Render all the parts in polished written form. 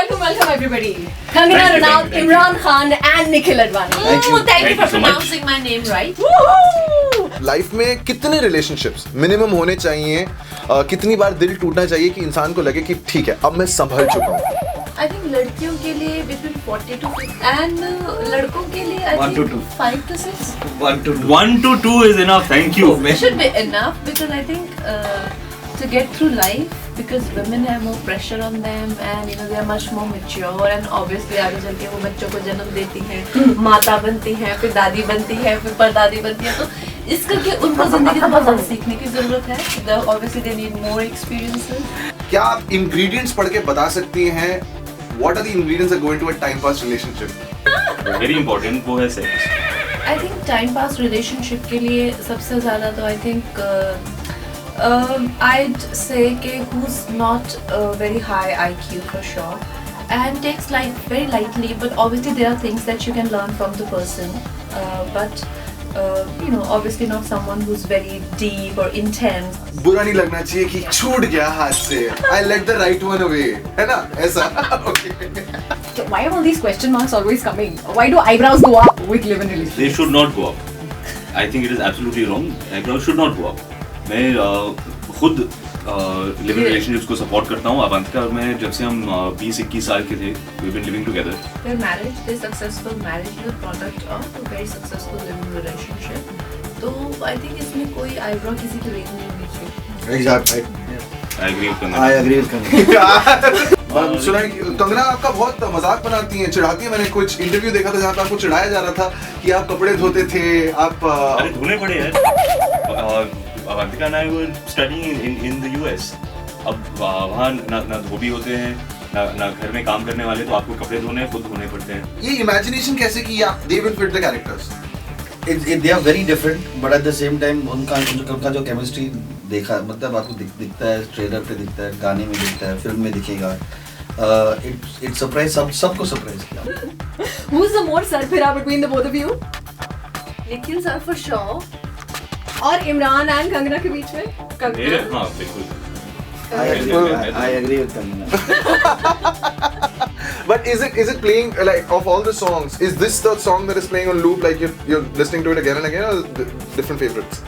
welcome everybody. Kangana Ranaut, Imran Khan and Nikhil Advani. Thank you for pronouncing my name right. Life में कितने relationships minimum होने चाहिए, कितनी बार दिल टूटना चाहिए कि इंसान को लगे कि ठीक है अब मैं संभल चुका हूँ? I think लड़कियों के लिए between 40 to 50 and लड़कों के लिए I 1 to think 2. 5 to 6 1 to 2 is enough. Thank you. should be enough because I think to get through life because women have more pressure on them and you know they are much more mature and obviously आगे चल के वो बच्चों को जन्म देती हैं, माता बनती हैं, फिर दादी बनती है, फिर परदादी बनती है, तो इस करके उनको जिंदगी में बहुत ज़्यादा सीखने की ज़रूरत है. Obviously they need more experiences. क्या आप इंग्रेडिएंट्स पढ़ के बता सकती हैं what are the ingredients that go into a time pass relationship? Very important. वो है sex. I think time pass relationship के लिए सबसे ज़्यादा तो I think I'd say कि who's not very high IQ for sure and takes life very lightly, but obviously there are things that you can learn from the person, but you know obviously not someone who's very deep or intense. बुरा नहीं लगना चाहिए कि छूट गया हाथ से. I let the right one away. है ना ऐसा? Okay. So why are all these question marks always coming? Why do eyebrows go up with live-in relationship? They should not go up. I think it is absolutely wrong. Eyebrows should not go up. मैं खुद living relationships को support करता हूँ. अवंतिका और मैं जब से हम 20-21 साल के थे, we've been living together. Their marriage, their successful marriage is a product of a very successful living relationship. तो I think इसमें कोई eyebrow किसी की रेंज नहीं होनी चाहिए. Exactly. I agree with I agree with Kangana. सुना कंगना आपका बहुत मजाक बनाती हैं, चिढ़ाती हैं. मैंने कुछ इंटरव्यू देखा था जहाँ पे आपको चिढ़ाया जा रहा था कि आप कपड़े धोते थे. आप अरे धोने पड़े यार. Avantika and I were studying in the US. अब वहाँ ना धोबी होते हैं ना घर में काम करने वाले, तो आपको कपड़े धोने खुद धोने पड़ते हैं. ये इमेजिनेशन कैसे की आप? They will fit the characters. They are very different, but at the same time उनका जो केमिस्ट्री देखा, मतलब आपको दिखता है, ट्रेलर पे दिखता है, गाने में दिखता है, फिल्म में दिखेगा. It surprise सबको सरप्राइज किया. Who's the more Sarfira between the both of you? Nikhil sir for sure. और इमरान एंड कंगना के बीच में मेरे हाँ बिल्कुल. I agree with Kangana. But is it playing like of all the songs? Is this the song that is playing on loop? Like you're listening to it again and again, or different favorites?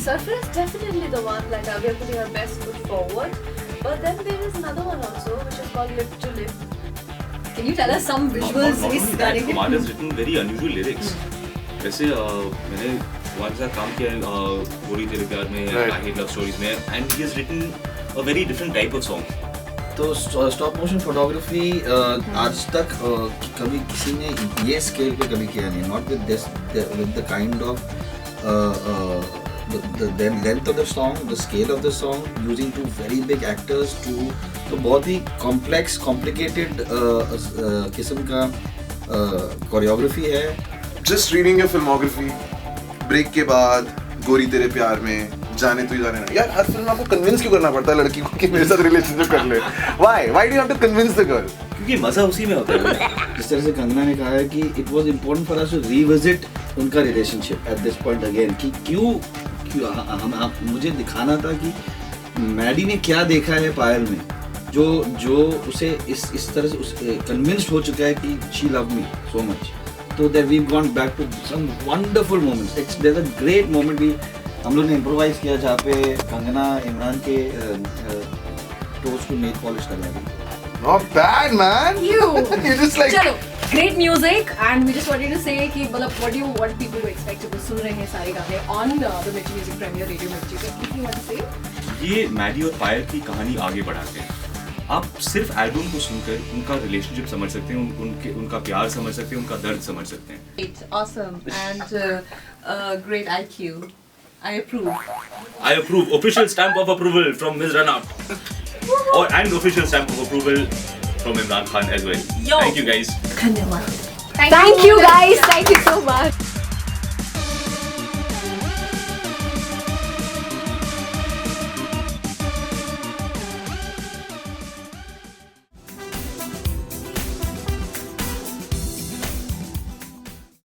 Surfer is definitely the one. Like we are putting our best foot forward. But then there is another one also, which is called Lip to Lip. Can you tell us some visuals? इस गाने के? Kumar has written very unusual lyrics. वैसे मैंने कुमार के साथ काम किया है गोरी तेरे प्यार में, I Hate Love Stories में, and he has written a very different type of song. तो स्टॉप मोशन फोटोग्राफी आज तक कभी किसी ने ये स्केल पे कभी किया नहीं. Not with this, with the kind of the length of the song, the scale of the song, using two very big actors to तो बहुत ही complex, complicated किस्म का कोरियोग्राफी है. Just reading your filmography, break के बाद गोरी तेरे प्यार में, जाने तू जाने ना. यार हर फिल्म में आपको कन्विंस क्यों करना पड़ता है लड़की को कि मेरे साथ रिलेशनशिप कर ले? Why do you have to convince the girl? क्योंकि मजा उसी में होता है. जिस तरह से कंगना ने कहा है कि it was important for us to revisit उनका relationship at this point again कि क्यों मुझे दिखाना था कि मैडी ने क्या देखा है पायल में जो उसे इस तरह से कन्विंस्ड हो चुका है कि she loved me so much. So that we've gone back to some wonderful moments. There's a great moment हम लोग ने इम्प्रोवाइज किया जहाँ पे कंगना इमरान के टोस्ट को नेल पॉलिश करवा दी. Not bad, man. You just like. चलो, great music and we just wanted to say कि मतलब what do you want people to expect जब सुन रहे हैं सारे गाने on the Mirchi Music Premier Radio Mirchi. If you want to say. ये Maddie और पायल की कहानी आगे बढ़ाते हैं. आप सिर्फ एल्बम को सुनकर उनका रिलेशनशिप समझ सकते हैं, उनका प्यार समझ सकते हैं, उनका दर्द समझ सकते हैं. Great, awesome and great IQ. I approve. I approve. Official stamp of approval from Ms. Ranaut. And official stamp of approval from Imran Khan as well. Yo. Thank you guys. धन्यवाद. Thank you guys. Thank you so much.